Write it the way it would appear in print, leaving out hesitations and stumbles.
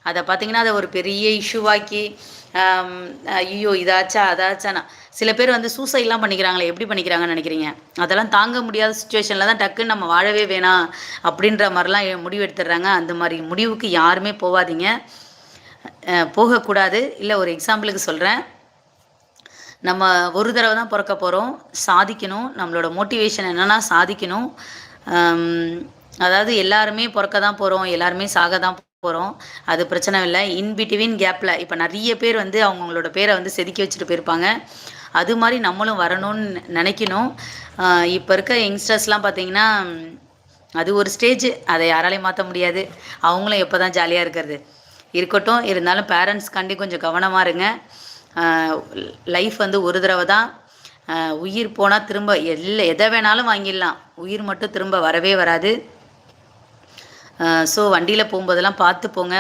அதை பார்த்தீங்கன்னா அதை ஒரு பெரிய இஷ்யூவாக்கி ஐயோ இதாச்சா அதாச்சானா சில பேர் வந்து சூசைட்லாம் பண்ணிக்கிறாங்களே, எப்படி பண்ணிக்கிறாங்கன்னு நினைக்கிறீங்க? அதெல்லாம் தாங்க முடியாத சுச்சுவேஷனில் தான் டக்குன்னு நம்ம வாழவே வேணாம் அப்படின்ற மாதிரிலாம் முடிவு எடுத்துடுறாங்க. அந்த மாதிரி முடிவுக்கு யாருமே போகாதீங்க, போகக்கூடாது. இல்லை ஒரு எக்ஸாம்பிளுக்கு சொல்கிறேன், நம்ம ஒரு தடவை தான் பிறக்க போகிறோம், சாதிக்கணும். நம்மளோட மோட்டிவேஷன் என்னென்னா சாதிக்கணும். அதாவது எல்லாருமே பிறக்க தான் போகிறோம், எல்லாருமே சாக தான் போகிறோம், அது பிரச்சனை இல்லை. இன்பிட்வீன் கேப்பில் இப்போ நிறைய பேர் வந்து அவங்களோட பேரை வந்து செதுக்கி வச்சுட்டு போயிருப்பாங்க. அது மாதிரி நம்மளும் வரணும்னு நினைக்கணும். இப்போ இருக்க யங்ஸ்டர்ஸ்லாம் பார்த்தீங்கன்னா அது ஒரு ஸ்டேஜ், அதை யாராலையும் மாற்ற முடியாது. அவங்களும் எப்போ தான் ஜாலியாக இருக்கிறது இருக்கட்டும். இருந்தாலும் பேரண்ட்ஸ்காண்டி கொஞ்சம் கவனமாக இருங்க. லைஃப் வந்து ஒரு தடவை தான். உயிர் போனால் திரும்ப எதை வேணாலும் வாங்கிடலாம், உயிர் மட்டும் திரும்ப வரவே வராது. ஸோ வண்டியில் போகும்போதெல்லாம் பார்த்து போங்க.